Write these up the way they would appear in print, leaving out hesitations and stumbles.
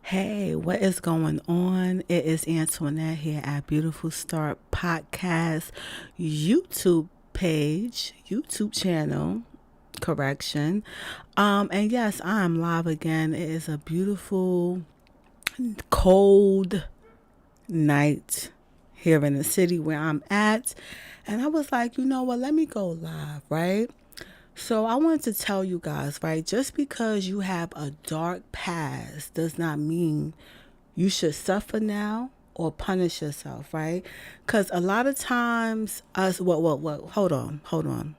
Hey, what is going on? It is Antoinette here at Beautiful Start Podcast YouTube channel. Correction. And yes, I am live again. It is a beautiful, cold night here in the city where I'm at. And I was like, you know what? Let me go live, right? So I wanted to tell you guys, right? Just because you have a dark past does not mean you should suffer now or punish yourself, right? Because a lot of times hold on.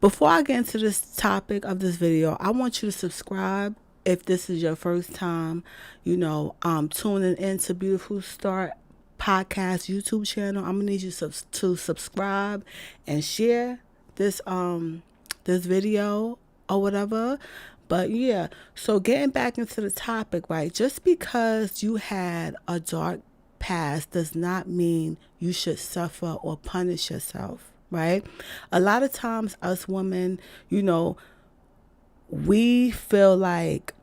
Before I get into this topic of this video, I want you to subscribe if this is your first time, tuning into Beautiful Start Podcast YouTube channel. I'm gonna need you to subscribe and share this video or whatever. But yeah, so getting back into the topic, right? Just because you had a dark past does not mean you should suffer or punish yourself, right? A lot of times, us women, we feel like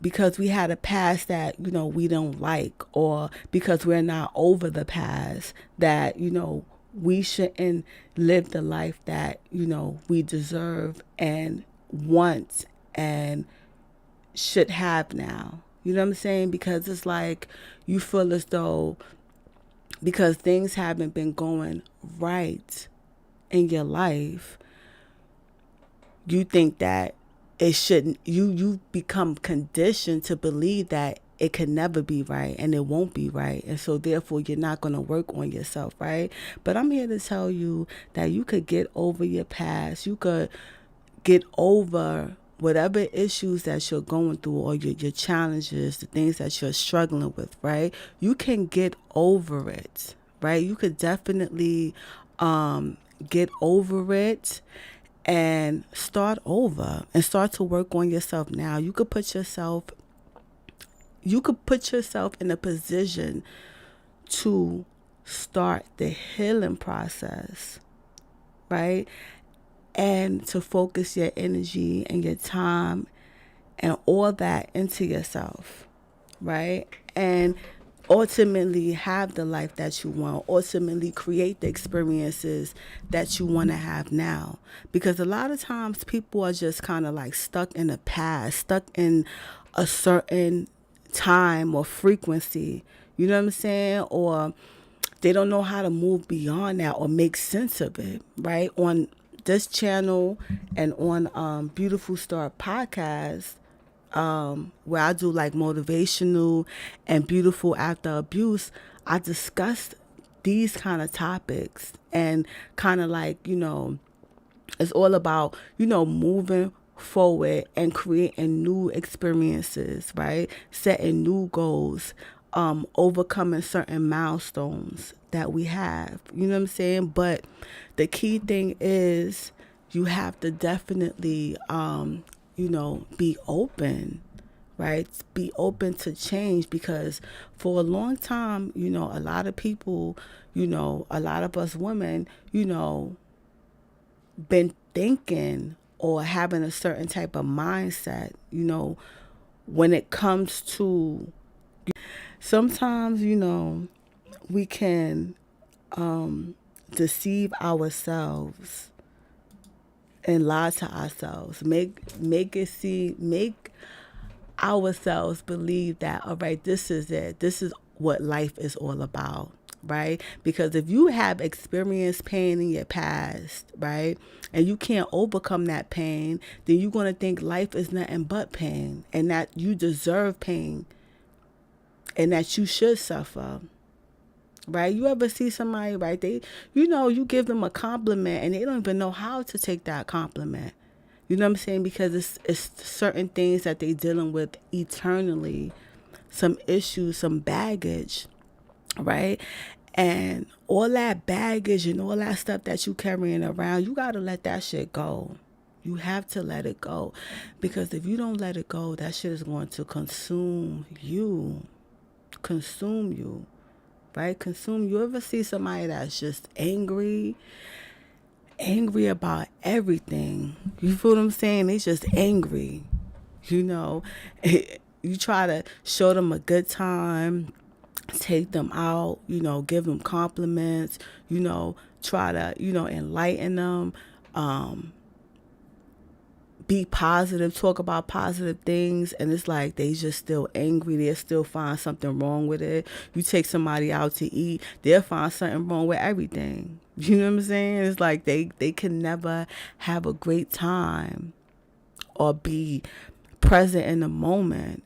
because we had a past that we don't like, or because we're not over the past, that we shouldn't live the life that we deserve and want and should have now. You know what I'm saying? Because it's like you feel as though because things haven't been going right in your life, you think that it shouldn't, you become conditioned to believe that it can never be right and it won't be right, and so therefore you're not going to work on yourself, right? But I'm here to tell you that you could get over your past. You could get over whatever issues that you're going through, or your challenges, the things that you're struggling with, right? You can get over it, right? You could definitely get over it and start over and start to work on yourself now. You could put yourself in a position to start the healing process, right? And to focus your energy and your time and all that into yourself, right? And ultimately have the life that you want, ultimately create the experiences that you want to have now. Because a lot of times people are just kind of like stuck in the past, stuck in a certain time or frequency, you know what I'm saying? Or they don't know how to move beyond that or make sense of it, right? On this channel and on Beautiful Star Podcast, where I do like motivational and beautiful after abuse, I discuss these kind of topics and kind of like, it's all about, moving forward and creating new experiences, right? Setting new goals, overcoming certain milestones that we have. You know what I'm saying? But the key thing is you have to definitely, be open, right? Be open to change, because for a long time, a lot of people, a lot of us women, been thinking or having a certain type of mindset, when it comes to sometimes, we can deceive ourselves and lie to ourselves, make ourselves believe that, all right, this is it. This is what life is all about, right? Because if you have experienced pain in your past, right, and you can't overcome that pain, then you're going to think life is nothing but pain and that you deserve pain and that you should suffer. Right? You ever see somebody, right? You give them a compliment and they don't even know how to take that compliment. You know what I'm saying? Because it's certain things that they dealing with eternally, some issues, some baggage, right? And all that baggage and all that stuff that you carrying around, you got to let that shit go. You have to let it go, because if you don't let it go, that shit is going to consume you. Consume you, right? Consume. You ever see somebody that's just angry about everything? You feel what I'm saying? They just angry. You know, you try to show them a good time, take them out, give them compliments, try to, enlighten them, be positive, talk about positive things, and it's like they just still angry. They'll still find something wrong with it. You take somebody out to eat, they'll find something wrong with everything. You know what I'm saying? It's like they can never have a great time or be present in the moment.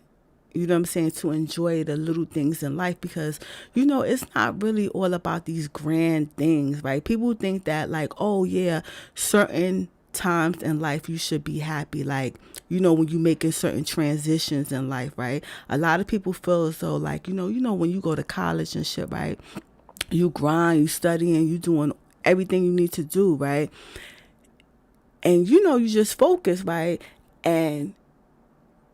You know what I'm saying? To enjoy the little things in life, because, it's not really all about these grand things, right? People think that, like, oh yeah, certain times in life you should be happy, like, when you're making certain transitions in life, right? A lot of people feel as though, like, when you go to college and shit, right? You grind, you studying, you doing everything you need to do, right? And you just focus, right? And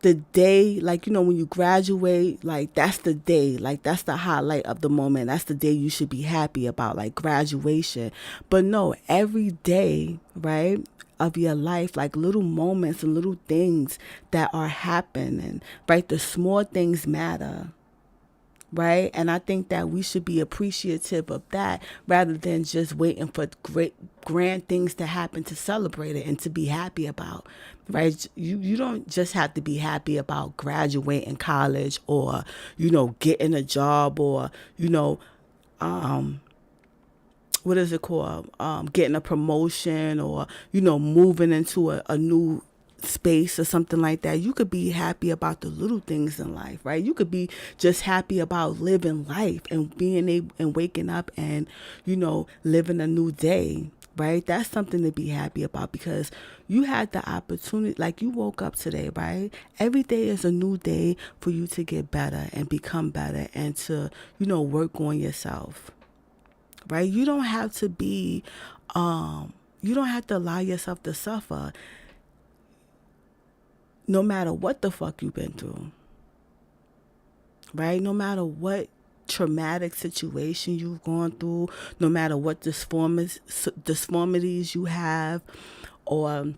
the day, like, when you graduate, like, that's the day, like, that's the highlight of the moment. That's the day you should be happy about, like, graduation. But no, every day, right, of your life, like, little moments and little things that are happening, right? The small things matter, right? And I think that we should be appreciative of that rather than just waiting for great grand things to happen to celebrate it and to be happy about, right? You don't just have to be happy about graduating college or, getting a job or, what is it called? Getting a promotion or, moving into a new space or something like that. You could be happy about the little things in life, right? You could be just happy about living life and being able and waking up and, living a new day, right? That's something to be happy about, because you had the opportunity, like, you woke up today, right? Every day is a new day for you to get better and become better and to, work on yourself, right? You don't have to be, you don't have to allow yourself to suffer no matter what the fuck you've been through, right? No matter what traumatic situation you've gone through, no matter what disformities you have, or,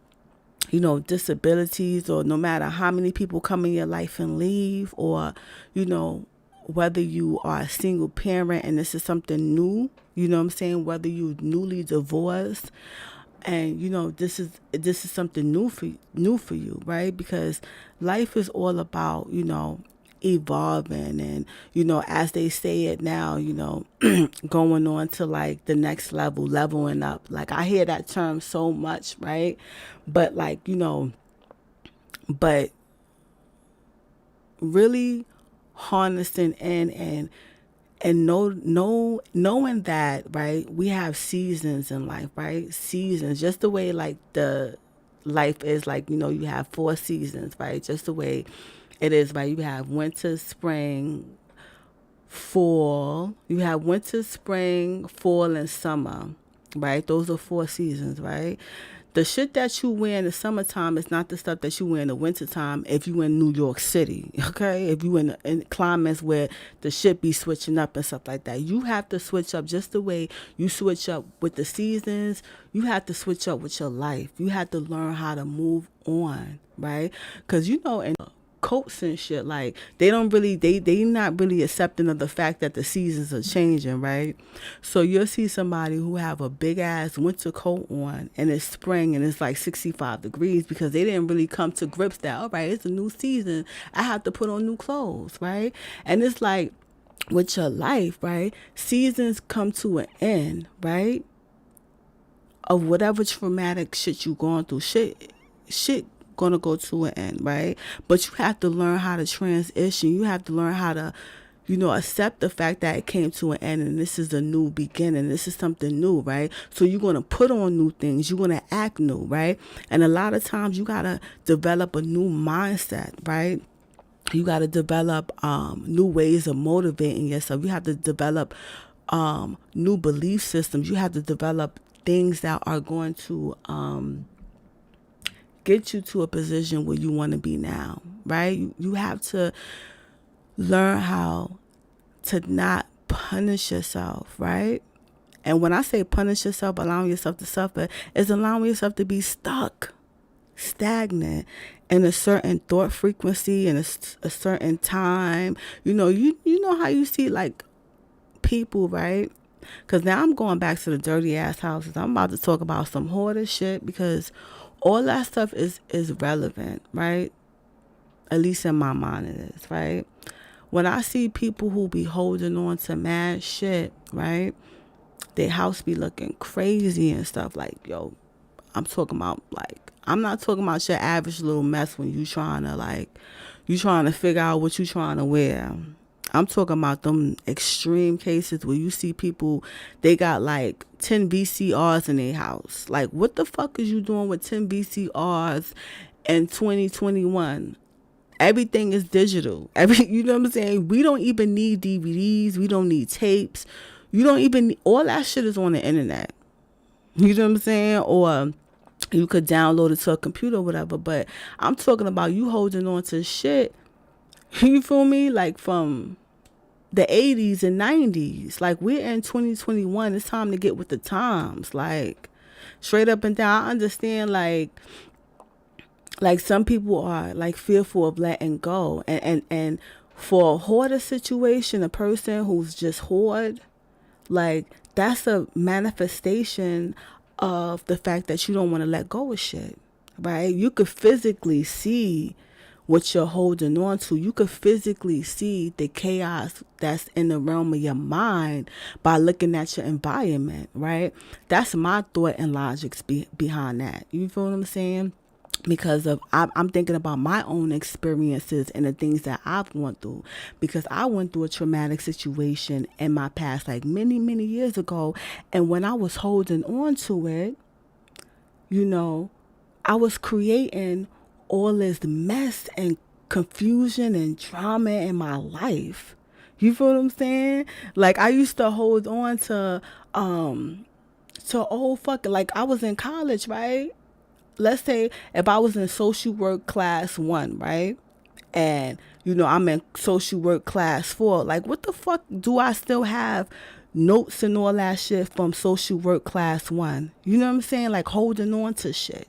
disabilities, or no matter how many people come in your life and leave, or, whether you are a single parent and this is something new, whether you newly divorced, and this is something new for you, right? Because life is all about evolving and as they say it now, going on to like the next level, leveling up. Like, I hear that term so much, right? But like, but really harnessing in and knowing that, right, we have seasons in life, right? Seasons, just the way like the life is, like, you have 4 seasons, right? Just the way it is, right? You have winter, spring, fall. You have winter, spring, fall, and summer, right? Those are 4 seasons, right? The shit that you wear in the summertime is not the stuff that you wear in the wintertime if you in New York City, okay? If you in climates where the shit be switching up and stuff like that. You have to switch up just the way you switch up with the seasons. You have to switch up with your life. You have to learn how to move on, right? Because, in coats and shit, like, they not really accepting of the fact that the seasons are changing, right? So you'll see somebody who have a big ass winter coat on and it's spring and it's like 65 degrees because they didn't really come to grips that, all right, it's a new season, I have to put on new clothes, right? And it's like with your life, right? Seasons come to an end, right? Of whatever traumatic shit you going through, shit gonna go to an end, right? But you have to learn how to transition. You have to learn how to, accept the fact that it came to an end and this is a new beginning. This is something new, right? So you're gonna put on new things. You're gonna act new, right? And a lot of times you gotta develop a new mindset, right? You gotta develop new ways of motivating yourself. You have to develop new belief systems. You have to develop things that are going to get you to a position where you want to be now, right? You have to learn how to not punish yourself, right? And when I say punish yourself, allowing yourself to suffer, is allowing yourself to be stuck, stagnant in a certain thought frequency and a certain time. You know how you see like people, right? Because now I'm going back to the dirty ass houses. I'm about to talk about some hoarder shit because all that stuff is relevant, right? At least in my mind it is, right? When I see people who be holding on to mad shit, right? Their house be looking crazy and stuff like, yo, I'm talking about like, I'm not talking about your average little mess when you trying to figure out what you trying to wear. I'm talking about them extreme cases where you see people, they got like 10 VCRs in their house. Like, what the fuck is you doing with 10 VCRs in 2021? Everything is digital. You know what I'm saying? We don't even need DVDs. We don't need tapes. You don't even, all that shit is on the internet. You know what I'm saying? Or you could download it to a computer or whatever. But I'm talking about you holding on to shit, you feel me? Like from the 80s and 90s. Like, we're in 2021. It's time to get with the times. Like, straight up and down. I understand, like some people are like fearful of letting go. And for a hoarder situation, a person who's just hoard, like, that's a manifestation of the fact that you don't want to let go of shit, right? You could physically see what you're holding on to. You could physically see the chaos that's in the realm of your mind by looking at your environment, right? That's my thought and logic behind that. You feel what I'm saying? Because I'm thinking about my own experiences and the things that I've gone through, because I went through a traumatic situation in my past, like many years ago. And when I was holding on to it, I was creating all this mess and confusion and drama in my life. You feel what I'm saying? Like, I used to hold on to old fucking, like, I was in college, right? Let's say if I was in social work class 1, right? And, I'm in social work class 4. Like, what the fuck do I still have notes and all that shit from social work class 1? You know what I'm saying? Like, holding on to shit.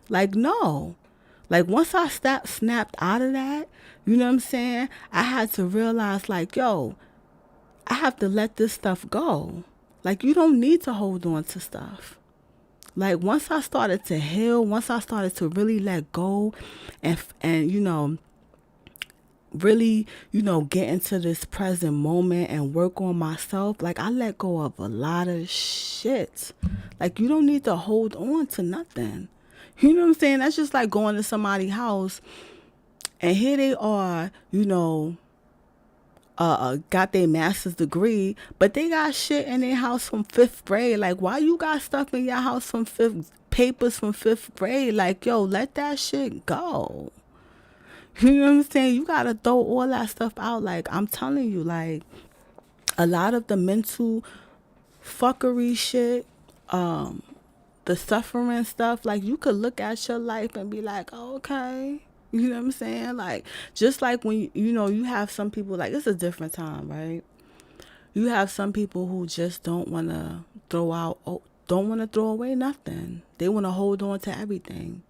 Like, no. Like, once I snapped out of that, you know what I'm saying? I had to realize, like, yo, I have to let this stuff go. Like, you don't need to hold on to stuff. Like, once I started to heal, once I started to really let go and really, get into this present moment and work on myself, like, I let go of a lot of shit. Like, you don't need to hold on to nothing. You know what I'm saying? That's just like going to somebody's house and here they are, got their master's degree, but they got shit in their house from 5th grade. Like, why you got stuff in your house from papers from 5th grade? Like, yo, let that shit go. You know what I'm saying? You gotta throw all that stuff out. Like, I'm telling you, like, a lot of the mental fuckery shit, the suffering stuff, like, you could look at your life and be like, oh, okay. You know what I'm saying? Like, just like when, you have some people, like, it's a different time, right? You have some people who just don't want to don't want to throw away nothing. They want to hold on to everything.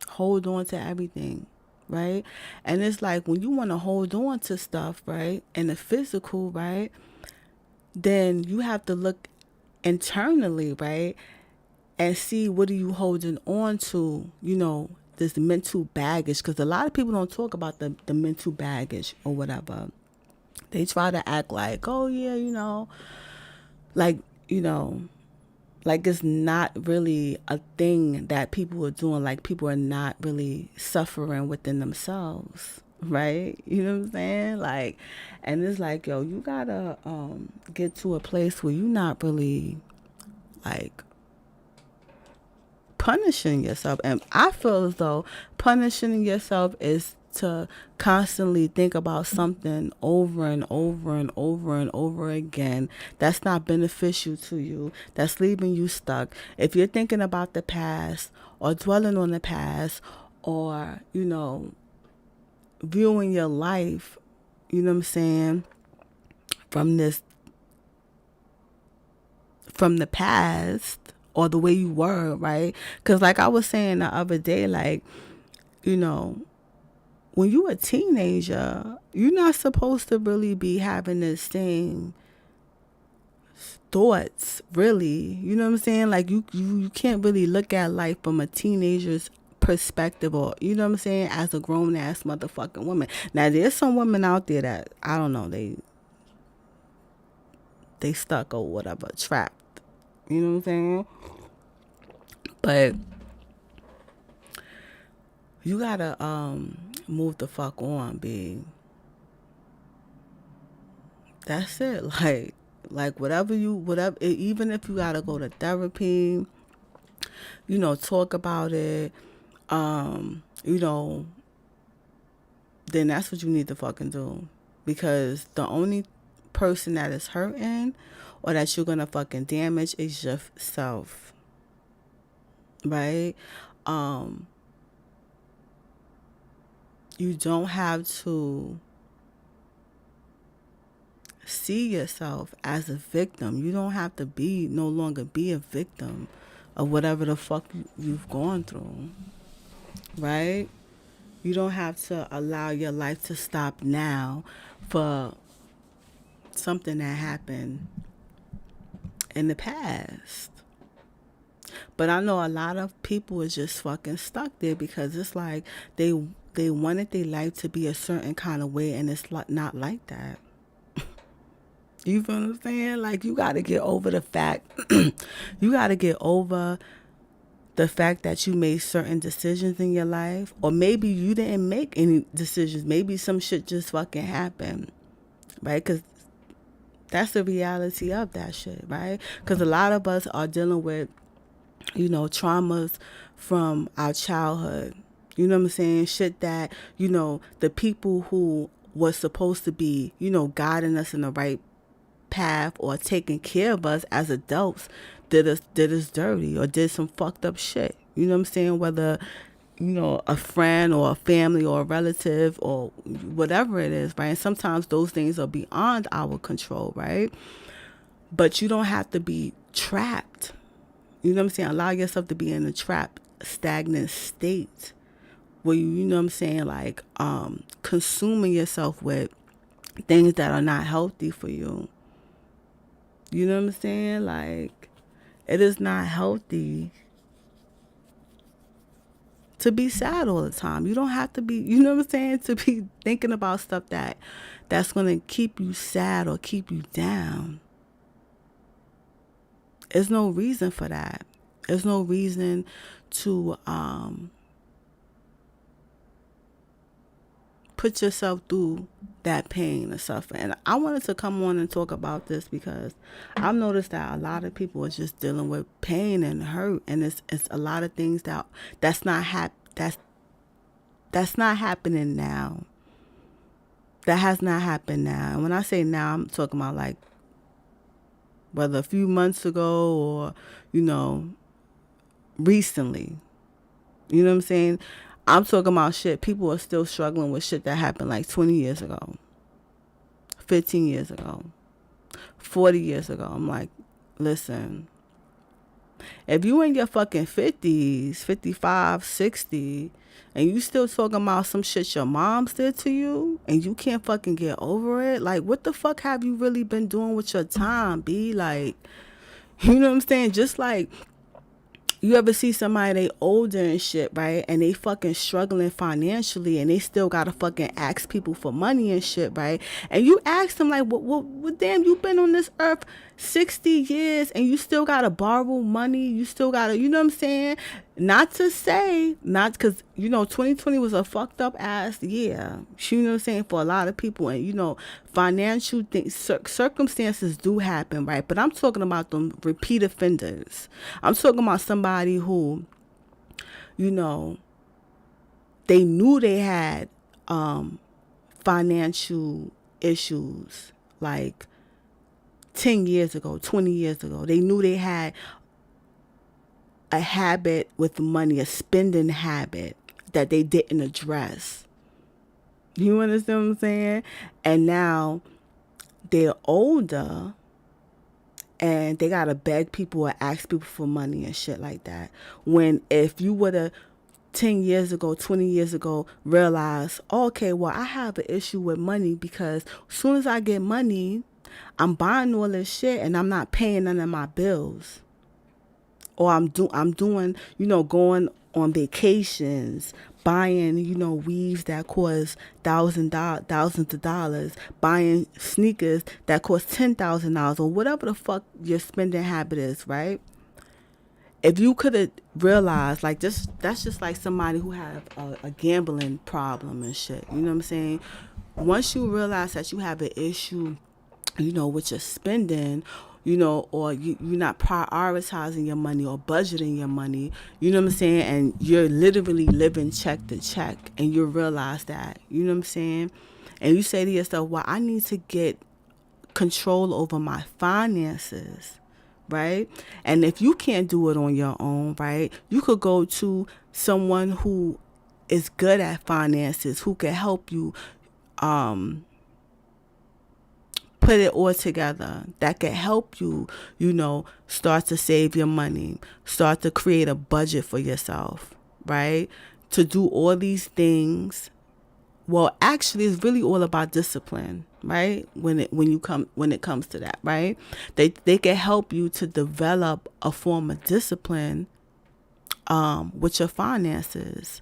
Hold on to everything, right? And it's like, when you want to hold on to stuff, right, in the physical, right, then you have to look internally, right, and see what are you holding on to, this mental baggage. Because a lot of people don't talk about the mental baggage or whatever. They try to act like, oh yeah, like, like it's not really a thing that people are doing. Like, people are not really suffering within themselves, right? You know what I'm saying? Like, and it's like, yo, you gotta get to a place where you're not really like punishing yourself. And I feel as though punishing yourself is to constantly think about something over and over and over and over again that's not beneficial to you, that's leaving you stuck. If you're thinking about the past or dwelling on the past, or viewing your life, you know what I'm saying, from the past, or the way you were, right? Because like I was saying the other day, like, you know, when you a teenager, you're not supposed to really be having the same thoughts, really. You know what I'm saying? Like you can't really look at life from a teenager's perspective, or you know what I'm saying, as a grown ass motherfucking woman. Now there's some women out there that I don't know, they stuck or whatever, trapped. You know what I'm saying? But you gotta move the fuck on, B. That's it. Like whatever, even if you gotta go to therapy, you know, talk about it, you know, then that's what you need to fucking do. Because the only person that is hurting or that you're gonna fucking damage is yourself. Right? You don't have to see yourself as a victim. You don't have to no longer be a victim of whatever the fuck you've gone through. Right? You don't have to allow your life to stop now for something that happened in the past. But I know a lot of people is just fucking stuck there because it's like they wanted their life to be a certain kind of way, and it's not like that. You feel what I'm saying? Like, you got to get over the fact, you got to get over the fact that you made certain decisions in your life, or maybe you didn't make any decisions. Maybe some shit just fucking happened, right? Because that's the reality of that shit, right? Because a lot of us are dealing with, you know, traumas from our childhood. You know what I'm saying? Shit that, you know, the people who was supposed to be, you know, guiding us in the right path or taking care of us as adults did us dirty or did some fucked up shit. You know what I'm saying? Whether, you know, a friend or a family or a relative or whatever it is, right? And sometimes those things are beyond our control, right? But you don't have to be trapped. You know what I'm saying? Allow yourself to be in a trapped, stagnant state where you know what I'm saying, like consuming yourself with things that are not healthy for you. You know what I'm saying? Like, it is not healthy to be sad all the time. You don't have to be, you know what I'm saying, to be thinking about stuff that's going to keep you sad or keep you down. There's no reason for that. There's no reason to put yourself through that pain or suffering. And I wanted to come on and talk about this because I've noticed that a lot of people are just dealing with pain and hurt, and it's a lot of things that's not happening now. That has not happened now. And when I say now, I'm talking about like whether a few months ago or, you know, recently. You know what I'm saying? I'm talking about shit. People are still struggling with shit that happened like 20 years ago, 15 years ago, 40 years ago. I'm like, listen, if you in your fucking 50s, 55, 60, and you still talking about some shit your moms did to you, and you can't fucking get over it, like, what the fuck have you really been doing with your time, B? Like, you know what I'm saying? Just like, you ever see somebody, they older and shit, right? And they fucking struggling financially, and they still gotta fucking ask people for money and shit, right? And you ask them like, what damn, you been on this earth 60 years and you still gotta borrow money. You still gotta, you know what I'm saying? Not because, you know, 2020 was a fucked up ass year. You know what I'm saying? For a lot of people, and, you know, financial things, circumstances do happen, right? But I'm talking about them repeat offenders. I'm talking about somebody who, you know, they knew they had financial issues like 10 years ago, 20 years ago. They knew they had a habit with money, a spending habit that they didn't address. You understand what I'm saying? And now they're older and they gotta beg people or ask people for money and shit like that. When if you would have 10 years ago, 20 years ago, realize, okay, well, I have an issue with money because as soon as I get money, I'm buying all this shit and I'm not paying none of my bills. Or I'm doing, going on vacations, buying, weaves that cost thousands of dollars, buying sneakers that cost $10,000 or whatever the fuck your spending habit is, right? If you could have realized, like, that's just like somebody who have a gambling problem and shit. You know what I'm saying? Once you realize that you have an issue, with your spending, or you're not prioritizing your money or budgeting your money, you know what I'm saying? And you're literally living check to check, and you realize that, you know what I'm saying? And you say to yourself, well, I need to get control over my finances. Right? And if you can't do it on your own, right, you could go to someone who is good at finances, who can help you put it all together, that can help you, start to save your money, start to create a budget for yourself, right? To do all these things. Well, actually, it's really all about discipline, right? When it comes to that, right? They can help you to develop a form of discipline with your finances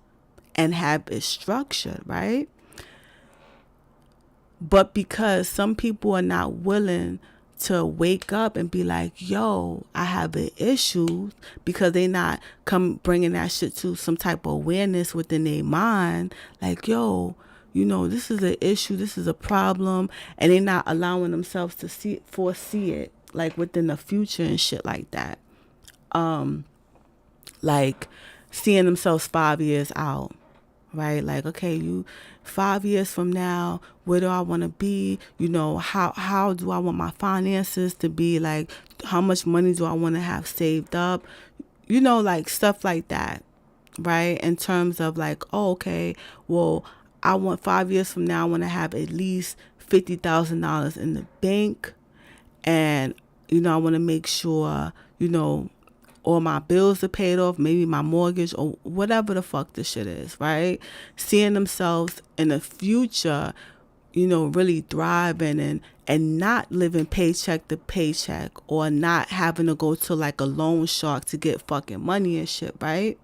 and have it structured, right? But because some people are not willing to wake up and be like, yo, I have an issue, because they not bringing that shit to some type of awareness within their mind, like, yo, this is an issue, this is a problem, and they're not allowing themselves to foresee it, like, within the future and shit like that. Like, seeing themselves 5 years out, right? Like, okay, 5 years from now, where do I want to be? How do I want my finances to be? Like, how much money do I want to have saved up? Like, stuff like that, right? In terms of like, oh, okay, well, I want 5 years from now, I want to have at least $50,000 in the bank. And, I want to make sure, all my bills are paid off, maybe my mortgage or whatever the fuck this shit is, right? Seeing themselves in the future, really thriving and not living paycheck to paycheck, or not having to go to like a loan shark to get fucking money and shit, right?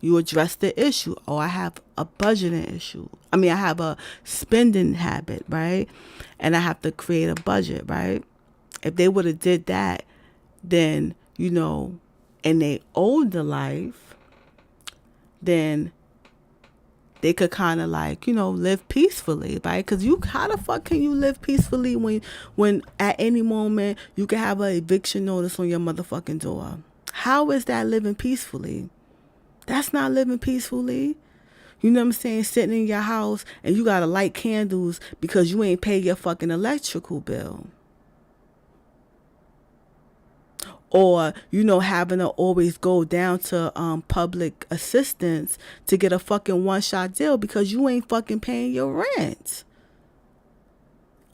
You address the issue. Oh, I have a budgeting issue. I have a spending habit, right? And I have to create a budget, right? If they would have did that, then, in their older life, then they could kind of like, live peacefully, right? Because how the fuck can you live peacefully when at any moment you can have an eviction notice on your motherfucking door? How is that living peacefully? That's not living peacefully. You know what I'm saying? Sitting in your house and you got to light candles because you ain't paid your fucking electrical bill. Or, having to always go down to public assistance to get a fucking one-shot deal because you ain't fucking paying your rent.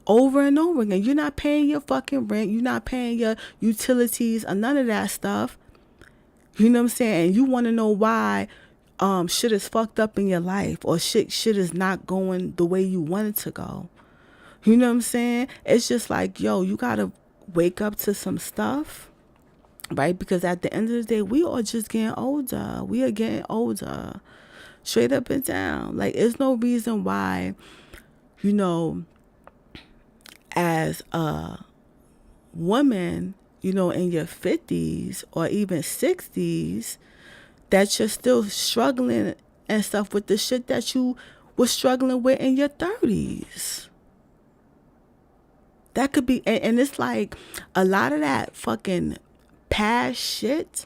Over and over again. You're not paying your fucking rent. You're not paying your utilities or none of that stuff. You know what I'm saying? And you want to know why shit is fucked up in your life, or shit is not going the way you want it to go. You know what I'm saying? It's just like, yo, you got to wake up to some stuff. Right? Because at the end of the day, we are just getting older. We are getting older. Straight up and down. Like, there's no reason why, as a woman, in your 50s or even 60s, that you're still struggling and stuff with the shit that you were struggling with in your 30s. That could be, and it's like a lot of that fucking past shit,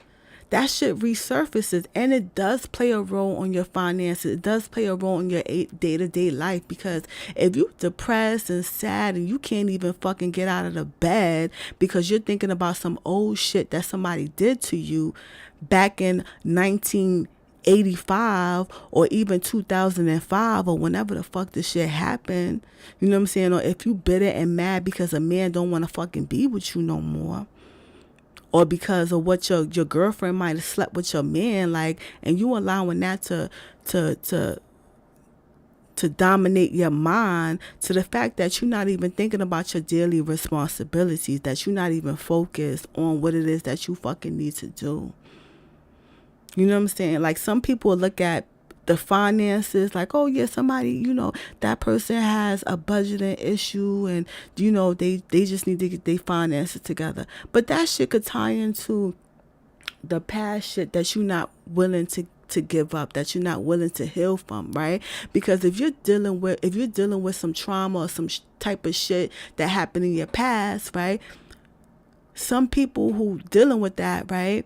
that shit resurfaces, and it does play a role on your finances. It does play a role in your day-to-day life, because if you're depressed and sad and you can't even fucking get out of the bed because you're thinking about some old shit that somebody did to you back in 1985 or even 2005 or whenever the fuck this shit happened, you know what I'm saying? Or if you bitter and mad because a man don't want to fucking be with you no more, or because of what your girlfriend might have slept with your man, like, and you allowing that to to dominate your mind to the fact that you're not even thinking about your daily responsibilities, that you're not even focused on what it is that you fucking need to do. You know what I'm saying? Like, some people look at the finances like, oh yeah, somebody, that person has a budgeting issue, and they just need to get their finances together. But that shit could tie into the past shit that you're not willing to give up, that you're not willing to heal from, right? Because if you're dealing with some trauma or some type of shit that happened in your past, right? Some people who dealing with that, right,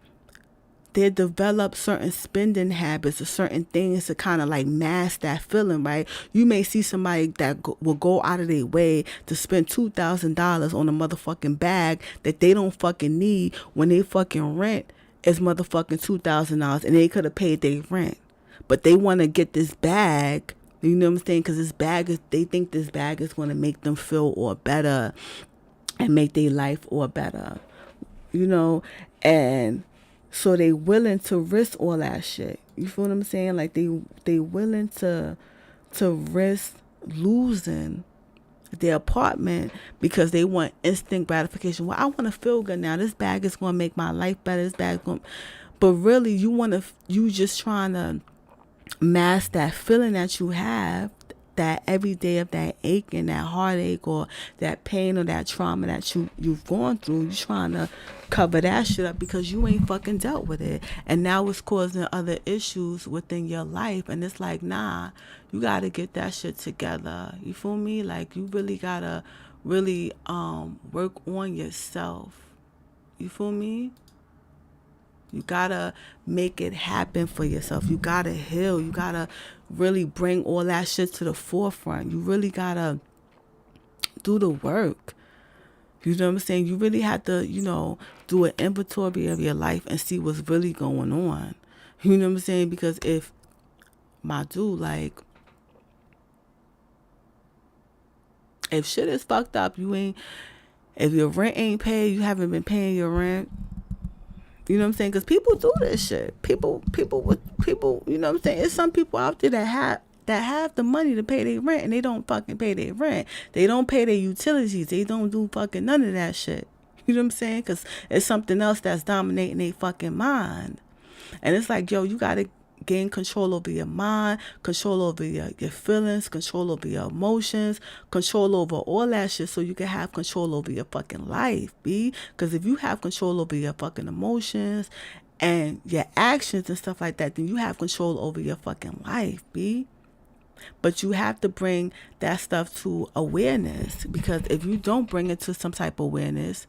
they develop certain spending habits or certain things to kind of like mask that feeling, right? You may see somebody that will go out of their way to spend $2,000 on a motherfucking bag that they don't fucking need when they fucking rent is motherfucking $2,000, and they could have paid their rent. But they want to get this bag, you know what I'm saying? Because they think this bag is going to make them feel or better and make their life or better, and so they willing to risk all that shit. You feel what I'm saying? Like, they willing to risk losing their apartment because they want instant gratification. Well, I want to feel good now. This bag is going to make my life better. This bag is going, but really you just trying to mask that feeling that you have, that every day of that ache and that heartache or that pain or that trauma that you've gone through. You're trying to cover that shit up because you ain't fucking dealt with it, and now it's causing other issues within your life. And it's like, nah, you gotta get that shit together. You feel me? Like, you really gotta work on yourself. You feel me? You gotta make it happen for yourself. You gotta heal. You gotta really bring all that shit to the forefront. You really gotta do the work. You know what I'm saying? You really have to, do an inventory of your life and see what's really going on. You know what I'm saying? Because if if shit is fucked up, if your rent ain't paid, you haven't been paying your rent. You know what I'm saying? Because people do this shit. People, you know what I'm saying? There's some people out there that have the money to pay their rent, and they don't fucking pay their rent. They don't pay their utilities. They don't do fucking none of that shit. You know what I'm saying? Because it's something else that's dominating their fucking mind. And it's like, yo, you got to gain control over your mind, control over your feelings, control over your emotions, control over all that shit, so you can have control over your fucking life, B. Because if you have control over your fucking emotions and your actions and stuff like that, then you have control over your fucking life, B. But you have to bring that stuff to awareness, because if you don't bring it to some type of awareness,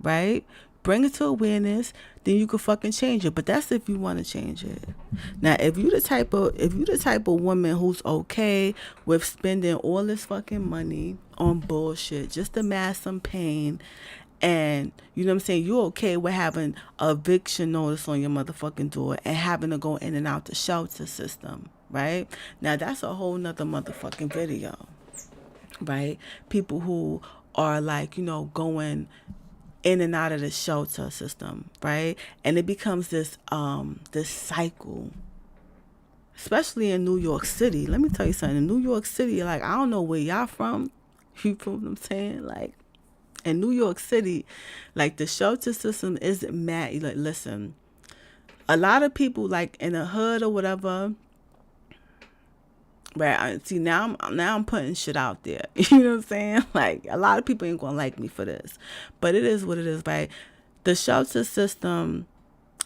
right? Bring it to awareness, then you can fucking change it. But that's if you want to change it. Now, if you the type of woman who's okay with spending all this fucking money on bullshit just to mask some pain, and you know what I'm saying, you're okay with having a eviction notice on your motherfucking door and having to go in and out the shelter system, right? Now, that's a whole nother motherfucking video, right? People who are like, going in and out of the shelter system, right? And it becomes this cycle, especially in New York City. Let me tell you something. In New York City, like, I don't know where y'all from. You feel what I'm saying? Like, in New York City, like, the shelter system is mad. Like, listen, a lot of people, like, in the hood or whatever, right? See, now I'm putting shit out there. You know what I'm saying? Like, a lot of people ain't gonna like me for this, but it is what it is, right? The shelter system,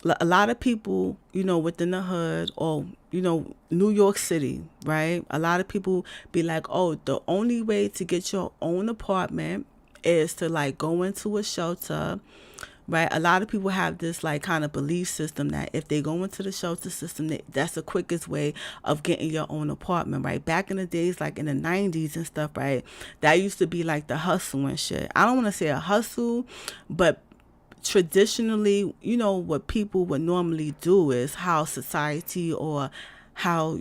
a lot of people, within the hood or, New York City, right? A lot of people be like, oh, the only way to get your own apartment is to, like, go into a shelter, right? A lot of people have this, like, kind of belief system that if they go into the shelter system, that's the quickest way of getting your own apartment, right? Back in the days, like in the 90s and stuff, right? That used to be like the hustle and shit. I don't want to say a hustle, but traditionally, what people would normally do is how society or how,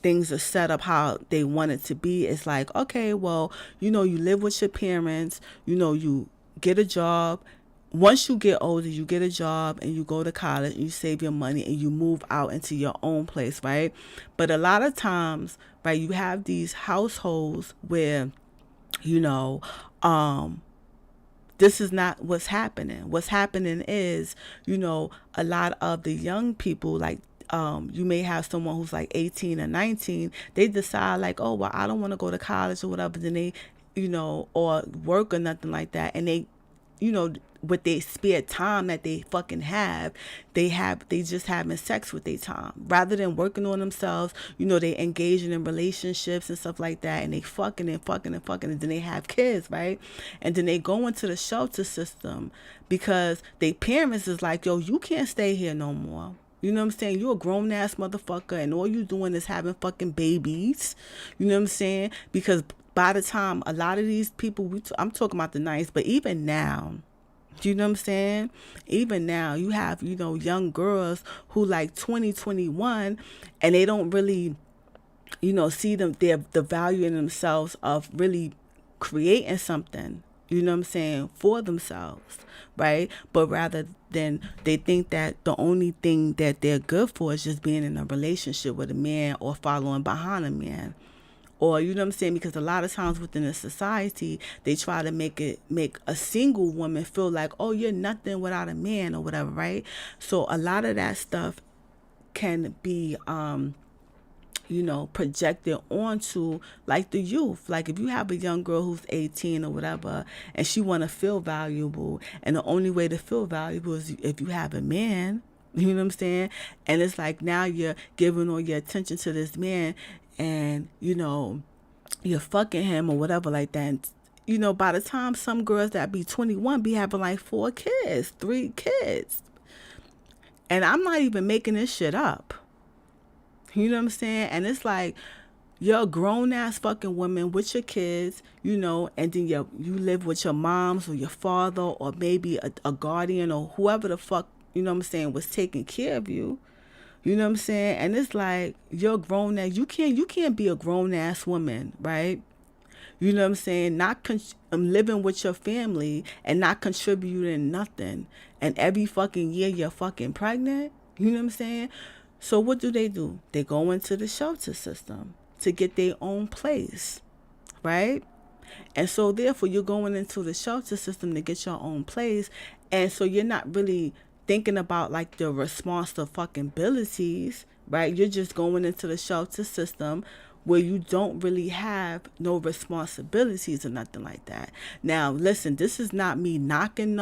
things are set up how they want it to be. It's like, okay, well, you live with your parents, you get a job. once you get older, you get a job and you go to college and you save your money and you move out into your own place, right? But a lot of times, right, you have these households where, you know, this is not what's happening. What's happening is, a lot of the young people, like, you may have someone who's like 18 or 19, they decide like, oh, well, I don't want to go to college or whatever, then they, or work or nothing like that. And they, with their spare time that they fucking have, they just having sex with their time rather than working on themselves. They engaging in relationships and stuff like that, and they fucking and fucking and fucking, and then they have kids, right? And then they go into the shelter system because their parents is like, yo, you can't stay here no more. You know what I'm saying? You're a grown ass motherfucker and all you doing is having fucking babies. You know what I'm saying? Because by the time a lot of these people, I'm talking about the 90s, but even now, do you know what I'm saying? Even now, you have, young girls who like 20, 21, and they don't really, see the value in themselves of really creating something, you know what I'm saying, for themselves, right? But rather than they think that the only thing that they're good for is just being in a relationship with a man or following behind a man. Or, you know what I'm saying? Because a lot of times within a society, they try to make a single woman feel like, oh, you're nothing without a man or whatever, right? So a lot of that stuff can be, projected onto like the youth. Like if you have a young girl who's 18 or whatever, and she want to feel valuable, and the only way to feel valuable is if you have a man, you know what I'm saying? And it's like now you're giving all your attention to this man, and you're fucking him or whatever like that. And, by the time some girls that be 21 be having like 4 kids, 3 kids. And I'm not even making this shit up. You know what I'm saying? And it's like, you're a grown ass fucking woman with your kids, and then you live with your moms or your father or maybe a guardian or whoever the fuck, was taking care of you. You know what I'm saying? And it's like, you're grown ass. You can't be a grown ass woman, right? You know what I'm saying? I'm living with your family and not contributing nothing. And every fucking year you're fucking pregnant. You know what I'm saying? So what do? They go into the shelter system to get their own place, right? And so therefore you're going into the shelter system to get your own place. And so you're not really thinking about like the responsive fucking abilities, right? You're just going into the shelter system where you don't really have no responsibilities or nothing like that. Now, listen, this is not me knocking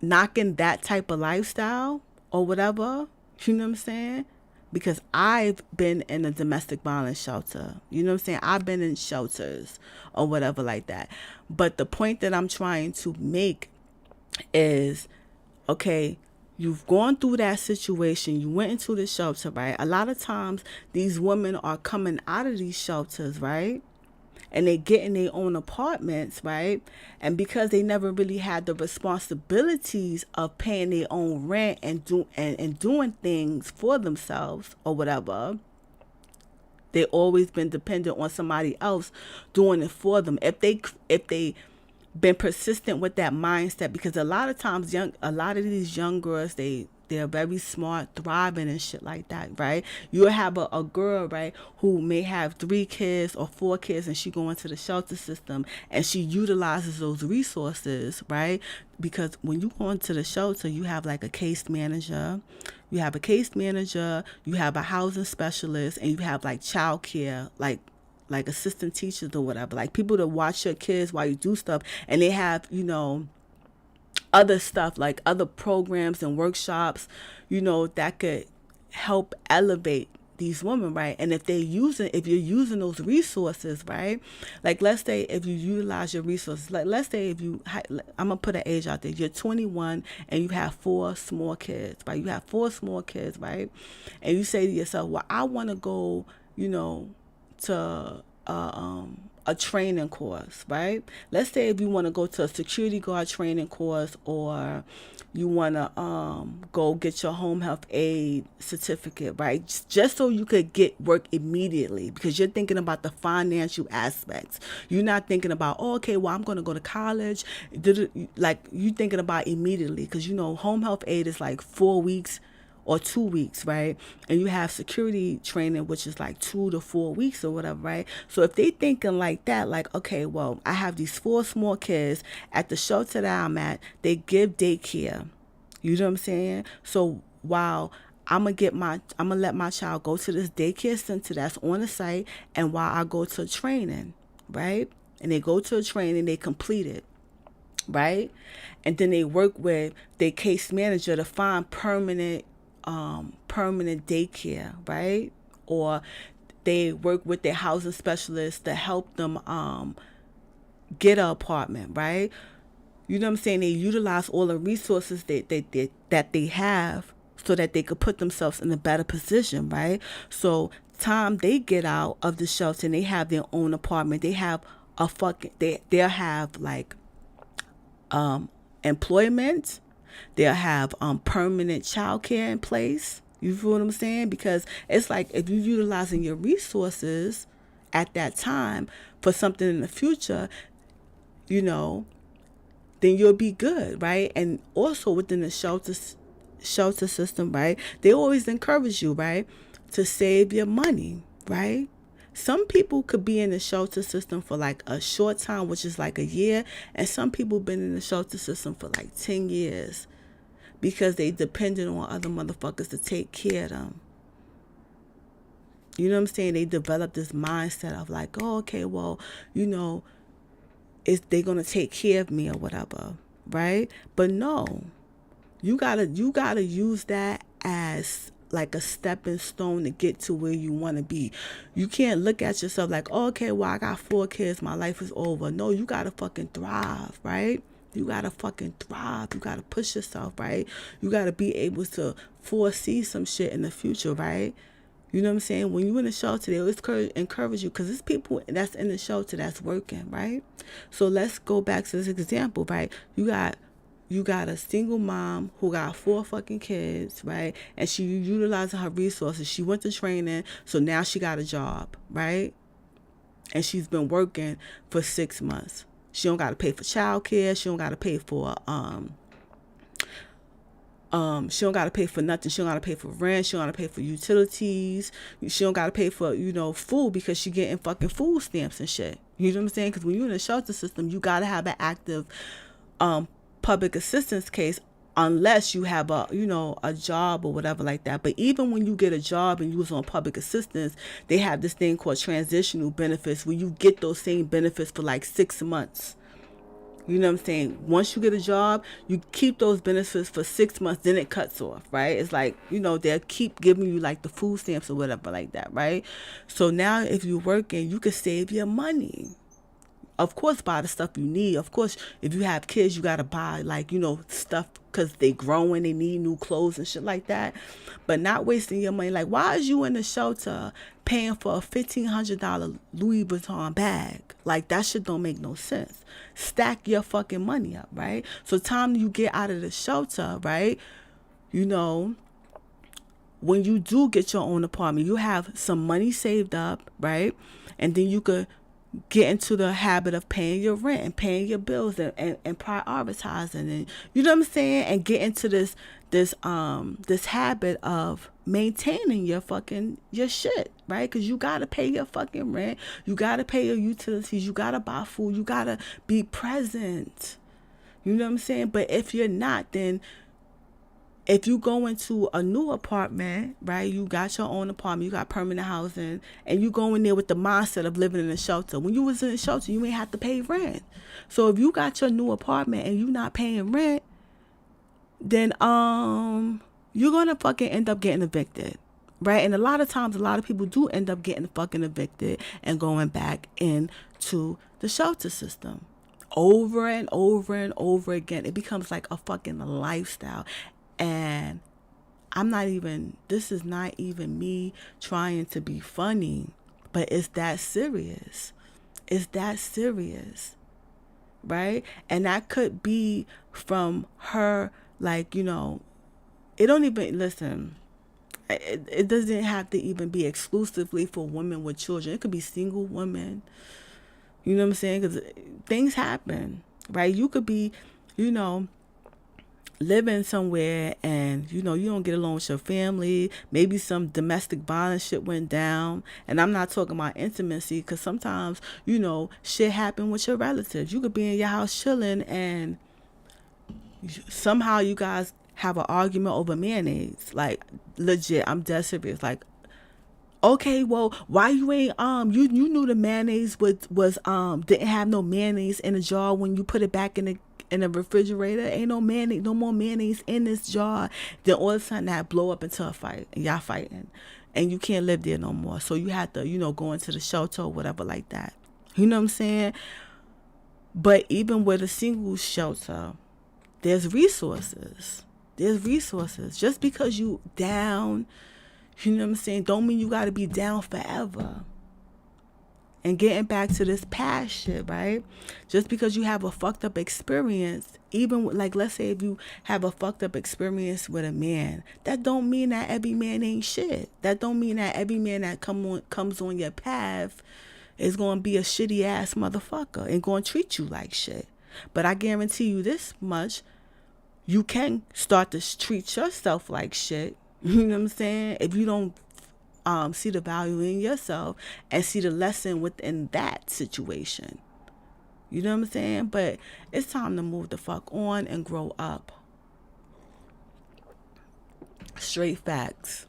that type of lifestyle or whatever, you know what I'm saying? Because I've been in a domestic violence shelter. You know what I'm saying? I've been in shelters or whatever like that. But the point that I'm trying to make is, okay, you've gone through that situation. You went into the shelter, right? A lot of times these women are coming out of these shelters, right? And they get in their own apartments, right? And because they never really had the responsibilities of paying their own rent and doing things for themselves or whatever, they always been dependent on somebody else doing it for them. If they been persistent with that mindset, because a lot of times a lot of these young girls, they're very smart, thriving and shit like that, right? You'll have a girl, right, who may have 3 kids or 4 kids, and she go into the shelter system and she utilizes those resources, right? Because when you go into the shelter, you have like a case manager, you have a housing specialist, and you have like child care, like assistant teachers or whatever, like people to watch your kids while you do stuff. And they have, other stuff like other programs and workshops, that could help elevate these women, right? And if you're using those resources, right? Like let's say if you utilize your resources, like let's say I'm gonna put an age out there, you're 21 and you have 4 small kids, right? You have 4 small kids, right? And you say to yourself, well, I want to go, to a training course, right? Let's say if you want to go to a security guard training course, or you want to go get your home health aid certificate, right? Just so you could get work immediately, because you're thinking about the financial aspects. You're not thinking about, oh, okay, well, I'm going to go to college. Like, you thinking about immediately, because, you know, home health aid is like 4 weeks or 2 weeks, right? And you have security training, which is like 2 to 4 weeks or whatever, right? So if they thinking like that, like, okay, well, I have these 4 small kids at the shelter that I'm at, they give daycare. You know what I'm saying? So while I'm gonna let my child go to this daycare center that's on the site, and while I go to training, right? And they go to a training, they complete it, right? And then they work with their case manager to find permanent daycare, right? Or they work with their housing specialist to help them get an apartment, right? You know what I'm saying? They utilize all the resources that they have, so that they could put themselves in a better position, right? So time they get out of the shelter and they have their own apartment, they have they'll have like employment, they'll have permanent childcare in place. You feel what I'm saying? Because it's like, if you're utilizing your resources at that time for something in the future, you know, then you'll be good, right? And also within the shelter system, right, they always encourage you, right, to save your money, right? Some people could be in the shelter system for like a short time, which is like a year, and some people been in the shelter system for like 10 years because they depended on other motherfuckers to take care of them. You know what I'm saying? They develop this mindset of like, oh, okay, well, you know, they gonna take care of me or whatever, right? But no, you gotta use that as like a stepping stone to get to where you want to be. You can't look at yourself like, oh, okay, well, I got 4 kids, my life is over. No, you gotta fucking thrive, right? You gotta fucking thrive. You gotta push yourself, right? You gotta be able to foresee some shit in the future, right? You know what I'm saying? When you're in the shelter, they always encourage you, because it's people that's in the shelter that's working, right? So let's go back to this example, right? You got a single mom who got 4 fucking kids, right? And she utilizing her resources. She went to training, so now she got a job, right? And she's been working for 6 months. She don't got to pay for childcare. She don't got to pay for she don't gotta pay for nothing. She don't gotta pay for rent. She don't gotta pay for utilities. She don't gotta pay for, you know, food, because she getting fucking food stamps and shit. You know what I'm saying? Because when you're in the shelter system, you gotta have an active public assistance case, unless you have a job or whatever like that. But even when you get a job and you was on public assistance, they have this thing called transitional benefits, where you get those same benefits for like 6 months. You know what I'm saying? Once you get a job, you keep those benefits for 6 months, then it cuts off, right? It's like, you know, they'll keep giving you like the food stamps or whatever like that, right? So now if you're working, you can save your money. Of course, buy the stuff you need. Of course, if you have kids, you got to buy like, you know, stuff because they growing, they need new clothes and shit like that. But not wasting your money. Like, why is you in the shelter paying for a $1,500 Louis Vuitton bag? Like, that shit don't make no sense. Stack your fucking money up, right? So time you get out of the shelter, right, you know, when you do get your own apartment, you have some money saved up, right? And then you could get into the habit of paying your rent and paying your bills and prioritizing, and you know what I'm saying, and get into this habit of maintaining your shit, right? Because you gotta pay your fucking rent, you gotta pay your utilities, you gotta buy food, you gotta be present. You know what I'm saying? But if you're not, then if you go into a new apartment, right, you got your own apartment, you got permanent housing, and you go in there with the mindset of living in a shelter. When you was in a shelter, you ain't have to pay rent. So if you got your new apartment and you not paying rent, then you're gonna fucking end up getting evicted, right? And a lot of times, a lot of people do end up getting fucking evicted and going back into the shelter system over and over and over again. It becomes like a fucking lifestyle. And this is not even me trying to be funny, but it's that serious. Is that serious, right? And that could be from her, like, it don't even, listen, it doesn't have to even be exclusively for women with children. It could be single women. You know what I'm saying? Because things happen, right? You could be, you know, living somewhere and you don't get along with your family. Maybe some domestic violence shit went down, and I'm not talking about intimacy, because sometimes shit happen with your relatives. You could be in your house chilling and somehow you guys have an argument over mayonnaise. Like, legit, I'm dead serious. Like, okay, well, why you ain't you knew the mayonnaise was didn't have no mayonnaise in the jar when you put it back in the refrigerator. Ain't no mayonnaise, no more mayonnaise in this jar. Then all of a sudden that blow up into a fight, and y'all fighting, and you can't live there no more. So you have to go into the shelter or whatever like that. You know what I'm saying? But even with a single shelter, there's resources. There's resources. Just because you down, you know what I'm saying, don't mean you got to be down forever. And getting back to this past shit, right? Just because you have a fucked up experience, even like, let's say if you have a fucked up experience with a man, that don't mean that every man ain't shit. That don't mean that every man that comes on your path is going to be a shitty ass motherfucker and going to treat you like shit. But I guarantee you this much, you can start to treat yourself like shit. You know what I'm saying? If you don't see the value in yourself and see the lesson within that situation. You know what I'm saying? But it's time to move the fuck on and grow up. Straight facts.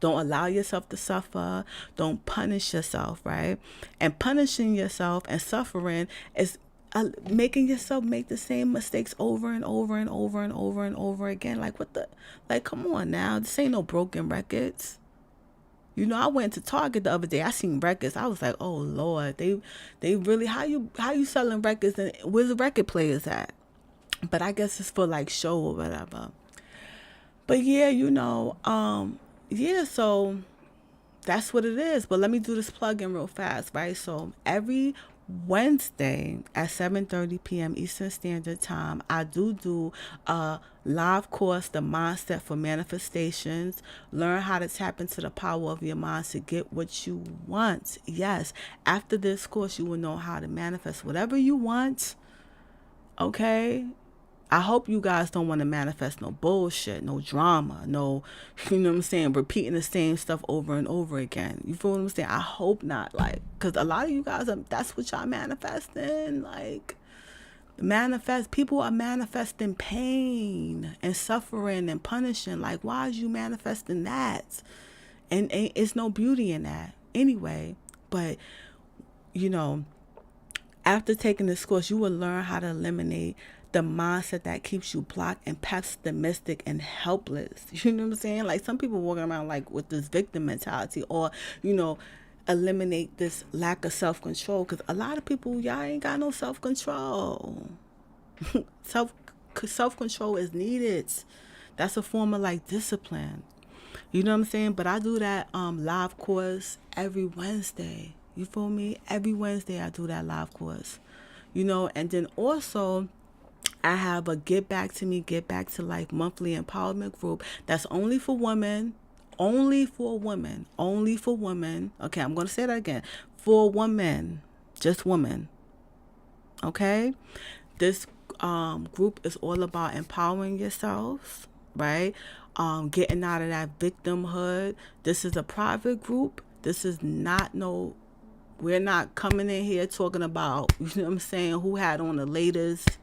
Don't allow yourself to suffer. Don't punish yourself, right? And punishing yourself and suffering is making yourself make the same mistakes over and over and over and over and over again. Like, come on now. This ain't no broken records. I went to Target the other day. I seen records. I was like, oh Lord, they really, how you selling records, and where's the record players at? But I guess it's for like show or whatever. But yeah, so that's what it is. But let me do this plug-in real fast, right? So every Wednesday at 7:30 p.m. Eastern Standard Time, I do a live course, The Mindset for Manifestations. Learn how to tap into the power of your mind to get what you want. Yes, after this course, you will know how to manifest whatever you want. Okay? I hope you guys don't want to manifest no bullshit, no drama, no, you know what I'm saying, repeating the same stuff over and over again. You feel what I'm saying? I hope not, like, because a lot of you guys, that's what y'all manifesting, like, people are manifesting pain and suffering and punishing. Like, why is you manifesting that? And it's no beauty in that anyway. But, after taking this course, you will learn how to eliminate the mindset that keeps you blocked and pessimistic and helpless. You know what I'm saying? Like, some people walking around like with this victim mentality, or, eliminate this lack of self-control. Because a lot of people, y'all ain't got no self-control. Self-control is needed. That's a form of like discipline. You know what I'm saying? But I do that live course every Wednesday. You feel me? Every Wednesday I do that live course. And then also I have a Get Back to Me, Get Back to Life monthly empowerment group that's only for women. Only for women. Only for women. Okay, I'm going to say that again. For women. Just women. Okay? This group is all about empowering yourselves, right? Getting out of that victimhood. This is a private group. This is not we're not coming in here talking about, you know what I'm saying, who had on the latest.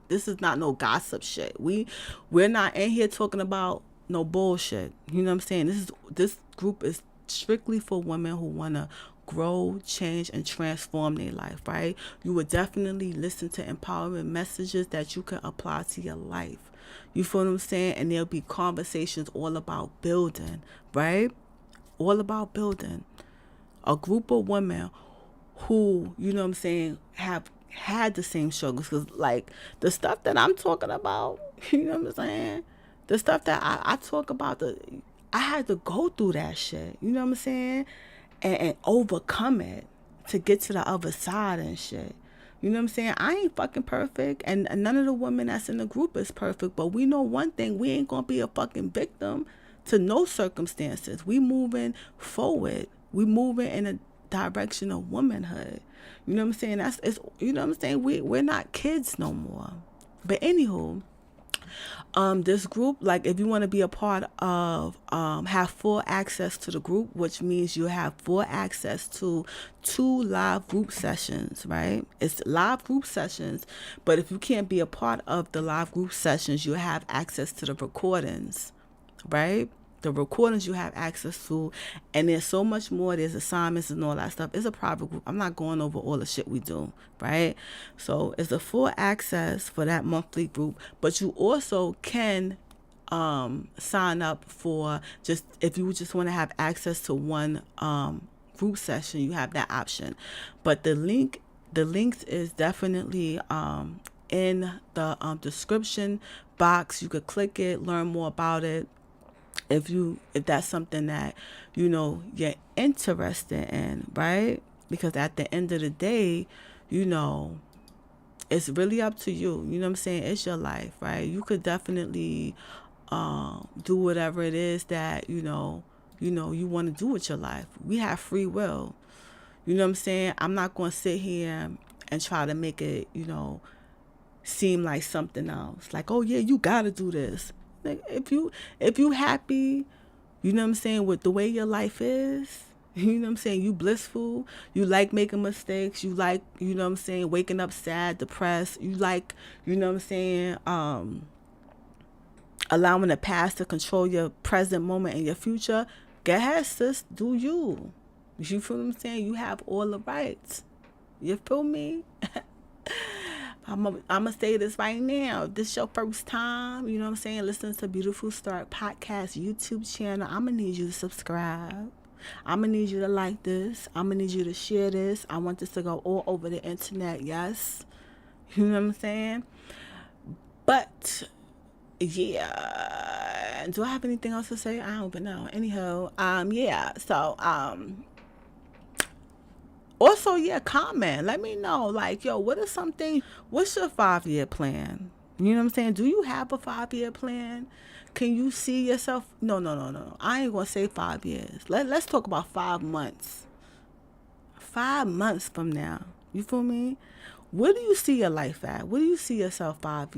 This is not no gossip shit. We're not in here talking about no bullshit. You know what I'm saying? This group is strictly for women who want to grow, change, and transform their life, right? You would definitely listen to empowerment messages that you can apply to your life. You feel what I'm saying? And there'll be conversations all about building, right? All about building. A group of women who, you know what I'm saying, have had the same struggles. Because, like, the stuff that I'm talking about, you know what I'm saying? The stuff that I talk about, I had to go through that shit, you know what I'm saying? And overcome it to get to the other side and shit. You know what I'm saying? I ain't fucking perfect, and none of the women that's in the group is perfect, but we know one thing: we ain't gonna be a fucking victim to no circumstances. We moving forward. We moving in a direction of womanhood. You know what I'm saying? You know what I'm saying? We're not kids no more. But anywho, this group, like, if you want to be a part of, have full access to the group, which means you have full access to 2 live group sessions, right? It's live group sessions, but if you can't be a part of the live group sessions, you have access to the recordings, right? The recordings you have access to, and there's so much more. There's assignments and all that stuff. It's a private group. I'm not going over all the shit we do, right? So it's a full access for that monthly group, but you also can sign up for, just if you just want to have access to one group session, you have that option. But the links is definitely in the description box. You could click it, learn more about it, if that's something that you're interested in, right? Because at the end of the day, it's really up to you. You know what I'm saying? It's your life, right? You could definitely do whatever it is that you want to do with your life. We have free will. You know what I'm saying? I'm not going to sit here and try to make it seem like something else, like, oh yeah, you gotta do this. Like, if you happy, you know what I'm saying, with the way your life is, you know what I'm saying, you blissful, you like making mistakes, you like, you know what I'm saying, waking up sad, depressed, you like, you know what I'm saying, allowing the past to control your present moment and your future, go ahead, sis, do you. You feel what I'm saying? You have all the rights. You feel me? I'm gonna say this right now. If this is your first time, you know what I'm saying, listening to Beautiful Start Podcast YouTube channel, I'm gonna need you to subscribe. I'm gonna need you to like this. I'm gonna need you to share this. I want this to go all over the internet. Yes, you know what I'm saying. But yeah, do I have anything else to say? I don't even know. Anyhow, yeah. So also, yeah, comment. Let me know, like, yo, what's your 5-year plan? You know what I'm saying? Do you have a 5-year plan? Can you see yourself? No. I ain't going to say 5 years. Let's talk about 5 months. 5 months from now. You feel me? Where do you see your life at? Where do you see yourself 5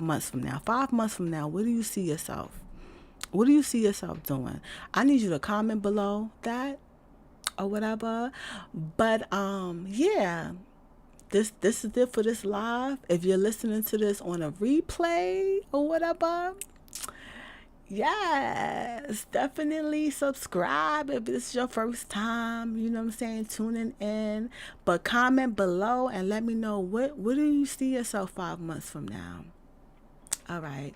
months from now? 5 months from now, where do you see yourself? What do you see yourself doing? I need you to comment below that or whatever. But yeah, this is it for this live. If you're listening to this on a replay or whatever, yes, definitely subscribe if this is your first time, you know what I'm saying, tuning in. But comment below and let me know what do you see yourself 5 months from now. All right.